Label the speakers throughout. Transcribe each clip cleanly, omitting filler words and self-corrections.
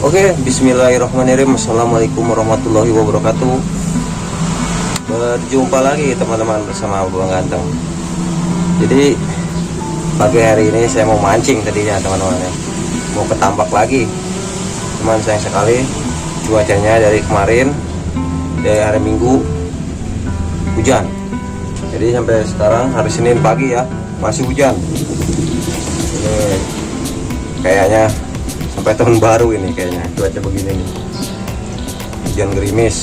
Speaker 1: Oke, bismillahirrahmanirrahim. Assalamualaikum warahmatullahi wabarakatuh. Berjumpa lagi teman-teman bersama Abang Ganteng. Jadi pagi hari ini saya mau mancing tadinya teman-teman ya. Mau ke tambak lagi. Cuman sayang sekali cuacanya dari kemarin, dari hari Minggu hujan. Jadi sampai sekarang hari Senin pagi ya masih hujan. Ini kayaknya sampai tahun baru ini kayaknya cuaca begini nih. Hujan gerimis,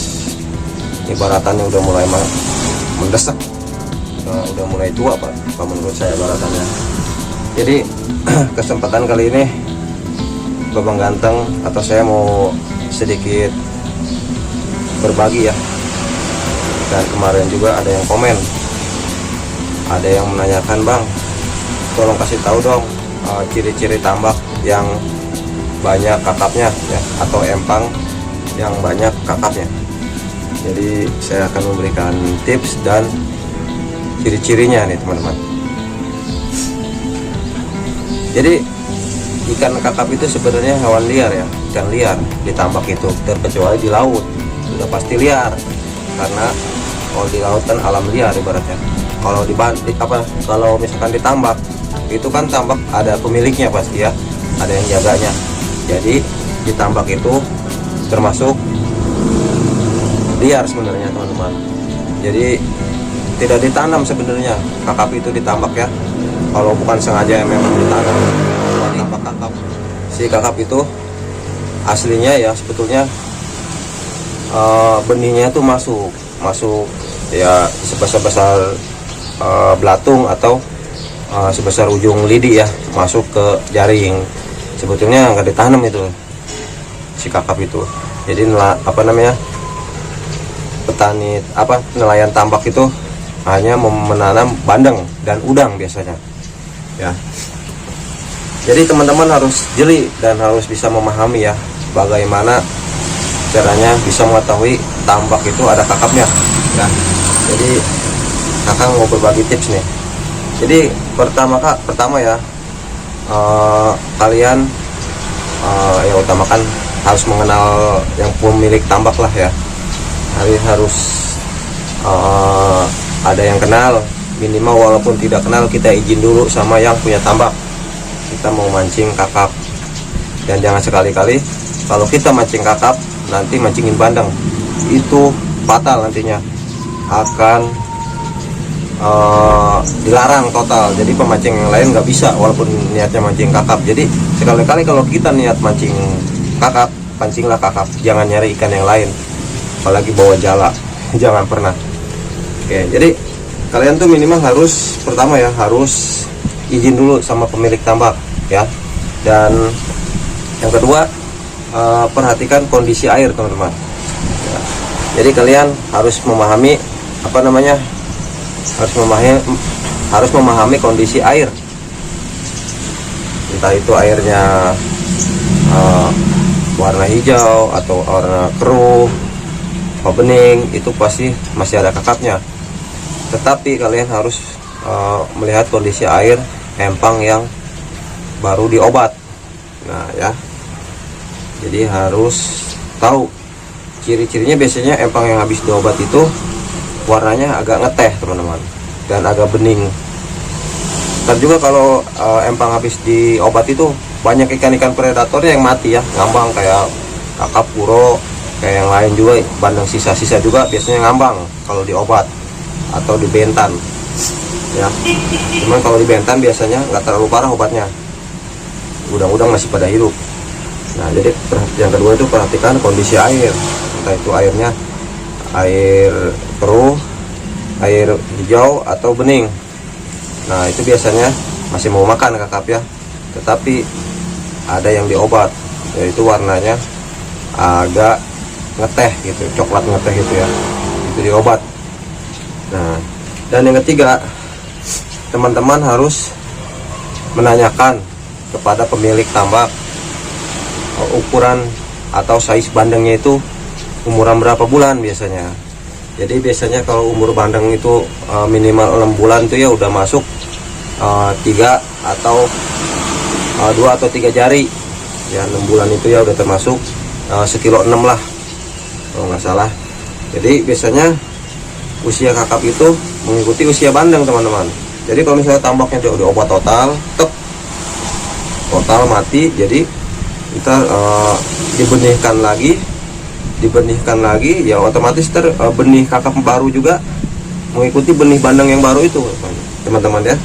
Speaker 1: ibaratannya udah mulai mendesak, udah mulai tua pak menurut saya ibaratannya. Jadi kesempatan kali ini Babang Ganteng atau saya mau sedikit berbagi ya. Dan kemarin juga ada yang komen, ada yang menanyakan, bang tolong kasih tahu dong ciri-ciri tambak yang banyak kakapnya ya, atau empang yang banyak kakapnya. Jadi saya akan memberikan tips dan ciri-cirinya nih teman-teman. Jadi ikan kakap itu sebenarnya hewan liar ya, ikan liar di tambak itu, terkecuali di laut sudah pasti liar, karena kalau di laut kan alam liar ibaratnya. Kalau kalau misalkan di tambak itu kan tambak ada pemiliknya pasti ya, ada yang jaganya. Jadi di tambak itu termasuk liar sebenarnya teman-teman. Jadi tidak ditanam sebenarnya kakap itu di tambak ya. Kalau bukan sengaja memang ditanam. Tambak kakap, si kakap itu aslinya ya sebetulnya benihnya itu masuk ya sebesar belatung atau sebesar ujung lidi ya, masuk ke jaring. Sebetulnya nggak ditanam itu si kakap itu. Jadi petani nelayan tambak itu hanya menanam bandeng dan udang biasanya ya. Jadi teman-teman harus jeli dan harus bisa memahami ya bagaimana caranya bisa mengetahui tambak itu ada kakapnya ya. Jadi kakak mau berbagi tips nih. Jadi pertama ya, kalian yang utamakan harus mengenal yang pemilik tambak lah ya. Harus ada yang kenal, minimal walaupun tidak kenal kita izin dulu sama yang punya tambak. Kita mau mancing kakap, dan jangan sekali-kali kalau kita mancing kakap nanti mancingin bandeng, itu fatal nantinya, akan dilarang total. Jadi pemancing yang lain nggak bisa walaupun niatnya mancing kakap. Jadi sekali-kali kalau kita niat mancing kakap, pancinglah kakap, jangan nyari ikan yang lain, apalagi bawa jala. Jangan pernah. Oke, jadi kalian tuh minimal harus pertama ya harus izin dulu sama pemilik tambak ya. Dan yang kedua, perhatikan kondisi air teman-teman ya. Jadi kalian harus memahami harus memahami kondisi air, entah itu airnya warna hijau atau warna keruh atau bening, itu pasti masih ada kakapnya. Tetapi kalian harus melihat kondisi air empang yang baru diobat. Nah ya, jadi harus tahu ciri-cirinya. Biasanya empang yang habis diobat itu warnanya agak ngeteh teman-teman, dan agak bening. Dan juga kalau empang habis diobat itu banyak ikan-ikan predatornya yang mati ya, ngambang, kayak kakap puro, kayak yang lain juga, bandeng sisa-sisa juga biasanya ngambang kalau diobat atau dibentan ya. Cuman kalau dibentan biasanya nggak terlalu parah obatnya, udang-udang masih pada hidup. Nah jadi yang kedua itu perhatikan kondisi air, entah itu airnya air keruh, air hijau atau bening. Nah itu biasanya masih mau makan kakap ya, tetapi ada yang diobat, yaitu warnanya agak ngeteh gitu, coklat ngeteh gitu ya, itu diobat. Nah dan yang ketiga, teman-teman harus menanyakan kepada pemilik tambak ukuran atau size bandengnya itu umuran berapa bulan biasanya. Jadi biasanya kalau umur bandeng itu minimal 6 bulan tuh ya udah masuk 3 atau 2 atau 3 jari ya. 6 bulan itu ya udah termasuk 1,6 kilo lah kalau nggak salah. Jadi biasanya usia kakap itu mengikuti usia bandeng teman-teman. Jadi kalau misalnya tambaknya udah obat total, total mati, jadi kita dibenihkan lagi ya, otomatis benih kakap baru juga mengikuti benih bandeng yang baru itu teman-teman ya.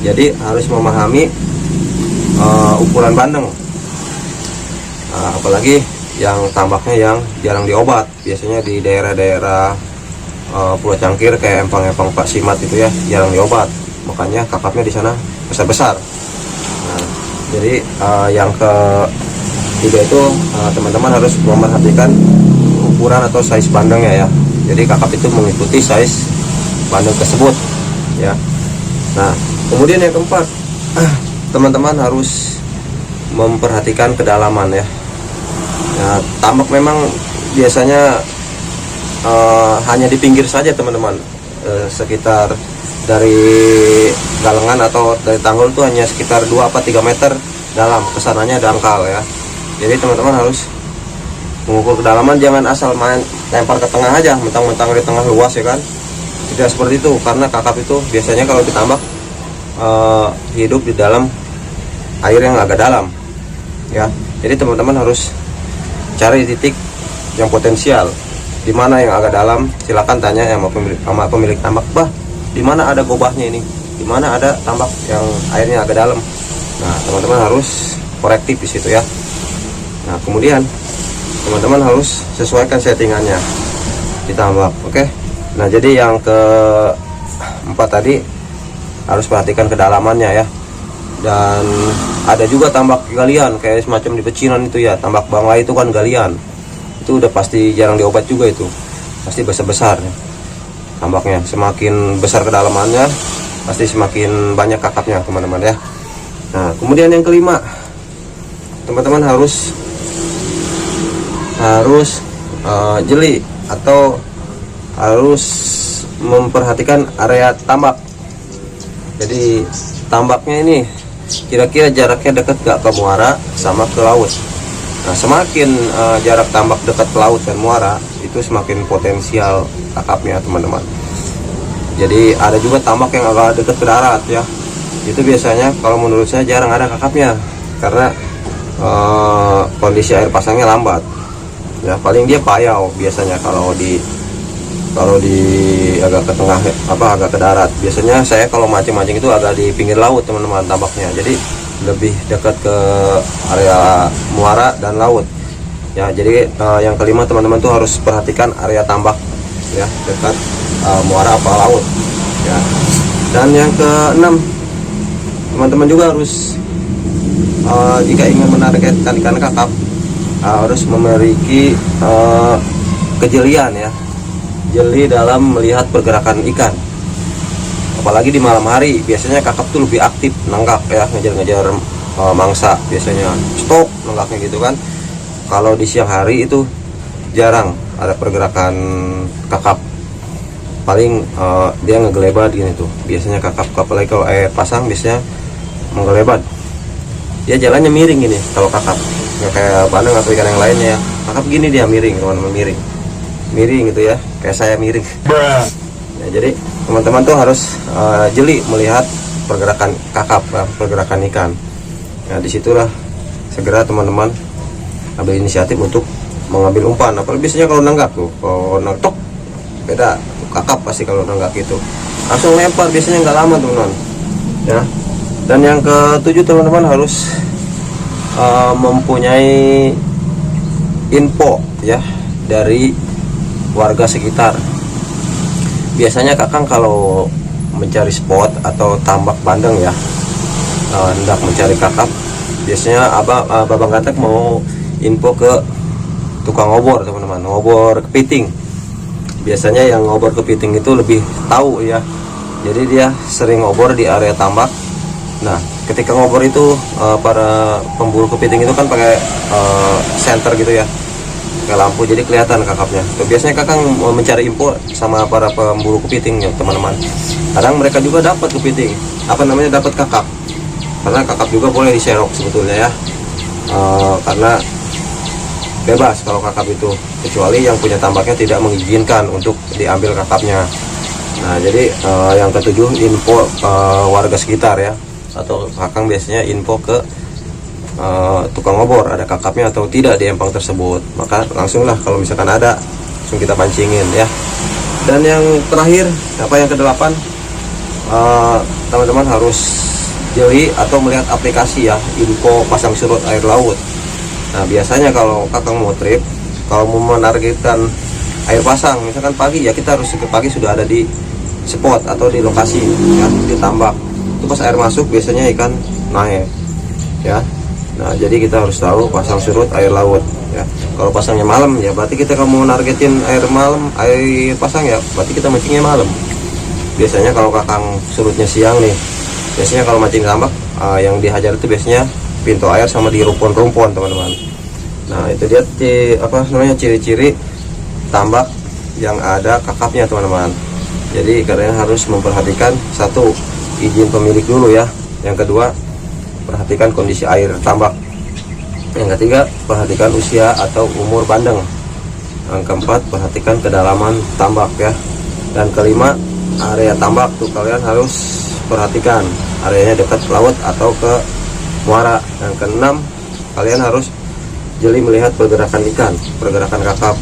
Speaker 1: Jadi harus memahami ukuran bandeng, apalagi yang tambaknya yang jarang diobat, biasanya di daerah-daerah Pulau Cangkir kayak empang-empang Pak Simat itu ya, jarang diobat, makanya kakapnya di sana besar-besar. Nah, jadi yang ketiga itu teman-teman harus memperhatikan ukuran atau size bandengnya ya. Jadi kakap itu mengikuti size bandeng tersebut ya. Nah, kemudian yang keempat, teman-teman harus memperhatikan kedalaman ya. Nah, tambak memang biasanya hanya di pinggir saja teman-teman, sekitar dari galengan atau dari tanggul itu hanya sekitar 2-3 meter dalam, kesananya dangkal ya. Jadi teman-teman harus mengukur kedalaman, jangan asal main lempar ke tengah aja, mentang-mentang di tengah luas ya kan. Tidak seperti itu, karena kakap itu biasanya kalau ditambak hidup di dalam air yang agak dalam ya. Jadi teman-teman harus cari titik yang potensial, di mana yang agak dalam. Silakan tanya sama pemilik tambak, bah di mana ada gobahnya ini, di mana ada tambak yang airnya agak dalam. Nah, teman-teman harus korektif di situ ya. Nah, kemudian teman-teman harus sesuaikan settingannya di tambak, oke. Nah, jadi yang keempat tadi harus perhatikan kedalamannya ya. Dan ada juga tambak galian kayak semacam di pecinan itu ya, tambak bangla itu kan galian, itu udah pasti jarang diobat juga, itu pasti besar-besar ya tambaknya. Semakin besar kedalamannya pasti semakin banyak kakapnya teman-teman ya. Nah, kemudian yang kelima, teman-teman harus jeli atau harus memperhatikan area tambak. Jadi tambaknya ini kira-kira jaraknya dekat gak ke muara sama ke laut. Nah, semakin jarak tambak dekat ke laut dan muara, itu semakin potensial kakapnya teman-teman. Jadi ada juga tambak yang agak dekat ke darat ya, itu biasanya kalau menurut saya jarang ada kakapnya, karena kondisi air pasangnya lambat ya. Paling dia payau biasanya kalau di agak ke tengah agak ke darat. Biasanya saya kalau mancing-mancing itu agak di pinggir laut teman-teman tambaknya, jadi lebih dekat ke area muara dan laut ya. Jadi yang kelima teman-teman tuh harus perhatikan area tambak ya, dekat muara apa laut ya. Dan yang keenam, teman-teman juga harus jika ingin menargetkan ikan kakap harus memiliki kejelian ya, jeli dalam melihat pergerakan ikan. Apalagi di malam hari, biasanya kakap tuh lebih aktif nanggak ya, ngejar-ngejar mangsa, biasanya stok nanggaknya gitu kan. Kalau di siang hari itu jarang ada pergerakan kakap, paling dia ngegelebat gini tuh biasanya kakap. Apalagi kalau air pasang biasanya menggelebat, dia jalannya miring gini kalau kakap, nggak kayak bandeng atau ikan yang lainnya ya. Kakap gini dia miring teman-teman, miring gitu ya, kayak saya miring ya. Jadi teman-teman tuh harus jeli melihat pergerakan kakap, pergerakan ikan. Nah, disitulah segera teman-teman ambil inisiatif untuk mengambil umpan. Apalagi biasanya kalau nanggak tuh, kalau nanggak beda kakap pasti. Kalau nanggak gitu langsung lempar, biasanya nggak lama teman-teman ya. Dan yang ketujuh, teman-teman harus mempunyai info ya dari warga sekitar. Biasanya kakang kalau mencari spot atau tambak bandeng ya, hendak mencari kakap, biasanya babang katek mau info ke tukang ngobor teman-teman, ngobor kepiting. Biasanya yang ngobor kepiting itu lebih tahu ya, jadi dia sering ngobor di area tambak. Nah, ketika ngobor itu para pemburu kepiting itu kan pakai senter gitu ya, pakai lampu, jadi kelihatan kakapnya. Tuh, biasanya kakang mencari info sama para pemburu kepiting ya teman-teman. Kadang mereka juga dapat kepiting, dapat kakap, karena kakap juga boleh diserok sebetulnya ya. karena bebas kalau kakap itu, kecuali yang punya tambaknya tidak mengizinkan untuk diambil kakapnya. Nah jadi yang ketujuh, info warga sekitar ya, atau kakang biasanya info ke tukang obor ada kakapnya atau tidak di empang tersebut, maka langsunglah kalau misalkan ada langsung kita pancingin ya. Dan yang terakhir yang kedelapan, teman-teman harus jeli atau melihat aplikasi ya, info pasang surut air laut. Nah biasanya kalau kakang mau trip, kalau mau menargetkan air pasang misalkan pagi ya, kita harus ke pagi sudah ada di spot atau di lokasi ya, di tambak. Itu pas air masuk biasanya ikan naik ya. Nah jadi kita harus tahu pasang surut air laut ya. Kalau pasangnya malam ya berarti kita kalau mau nargetin air malam, air pasang ya berarti kita mancingnya malam. Biasanya kalau kakang surutnya siang nih, biasanya kalau mancing tambak yang dihajar itu biasanya pintu air sama di rumpon-rumpon teman-teman. Nah itu dia ciri-ciri tambak yang ada kakapnya teman-teman. Jadi kalian harus memperhatikan, satu, izin pemilik dulu ya. Yang kedua, perhatikan kondisi air tambak. Yang ketiga, perhatikan usia atau umur bandeng. Yang keempat, perhatikan kedalaman tambak ya. Dan kelima, area tambak tuh kalian harus perhatikan areanya dekat ke laut atau ke muara. Yang keenam, kalian harus jeli melihat pergerakan ikan, pergerakan kakap.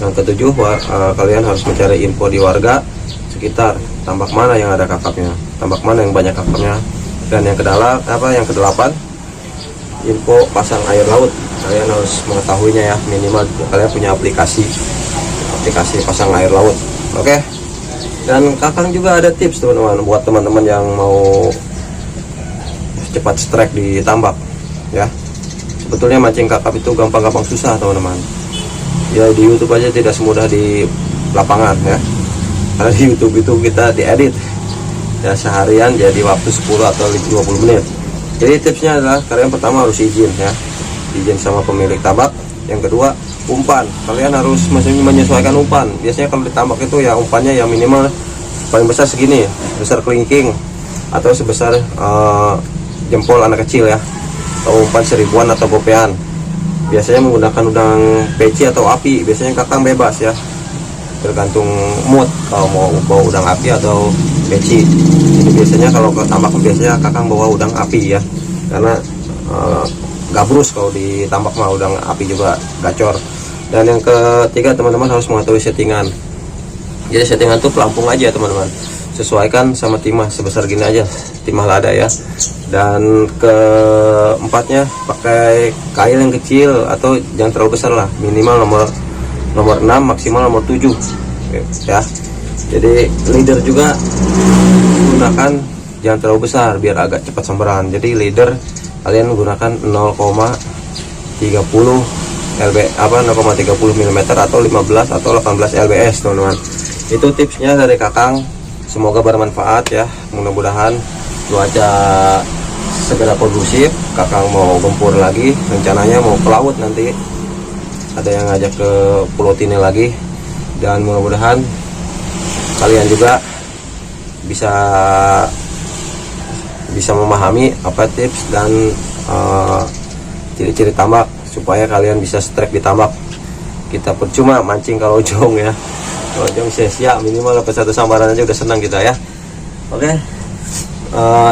Speaker 1: Yang ketujuh, kalian harus mencari info di warga sekitar, tambak mana yang ada kakapnya, tambak mana yang banyak kakapnya. Dan yang kedelapan, info pasang air laut. Kalian harus mengetahuinya ya, minimal kalian punya aplikasi pasang air laut. Oke. Dan kakang juga ada tips teman-teman buat teman-teman yang mau cepat strike di tambak ya. Sebetulnya mancing kakap itu gampang-gampang susah teman-teman ya. Di YouTube aja tidak semudah di lapangan ya, karena di YouTube itu kita diedit ya seharian jadi waktu 10 atau 20 menit. Jadi tipsnya adalah kalian pertama harus izin ya, izin sama pemilik tambak. Yang kedua, umpan, kalian harus menyesuaikan umpan. Biasanya kalau di tambak itu ya umpannya yang minimal paling besar segini, besar kelingking atau sebesar jempol anak kecil ya, atau umpan seribuan atau gopean. Biasanya menggunakan udang peci atau api, biasanya kakang bebas ya, tergantung mood kalau mau bawa udang api atau peci. Jadi biasanya kalau ke tambak biasanya kakang bawa udang api ya, karena gabrus kalau di tambak mah udang api juga gacor. Dan yang ketiga, teman-teman harus mengetahui settingan. Jadi settingan tuh pelampung aja teman-teman, sesuaikan sama timah sebesar gini aja, timah lada ya. Dan keempatnya, pakai kail yang kecil atau jangan terlalu besar lah, minimal nomor 6, maksimal nomor 7 ya. Jadi leader juga gunakan jangan terlalu besar biar agak cepat semberan. Jadi leader kalian gunakan 0,30 mm atau 15 atau 18 lbs teman-teman. Itu tipsnya dari kakang, semoga bermanfaat ya. Mudah-mudahan cuaca segera kondusif, kakang mau gempur lagi, rencananya mau ke laut nanti, ada yang ngajak ke Pulau Tine lagi. Dan mudah-mudahan kalian juga bisa memahami apa tips dan ciri-ciri tambak supaya kalian bisa strike di tambak. Kita percuma mancing kalau jong ya, kalau jong sia-sia, minimal dapat satu sambaran aja udah senang kita ya. Oke.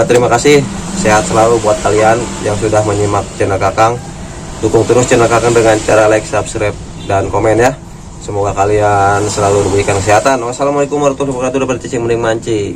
Speaker 1: Terima kasih, sehat selalu buat kalian yang sudah menyimak channel kakang. Dukung terus channel kakang dengan cara like, subscribe, dan komen ya. Semoga kalian selalu diberikan kesehatan. Wassalamualaikum warahmatullahi wabarakatuh. Dapat cicing mending mancing.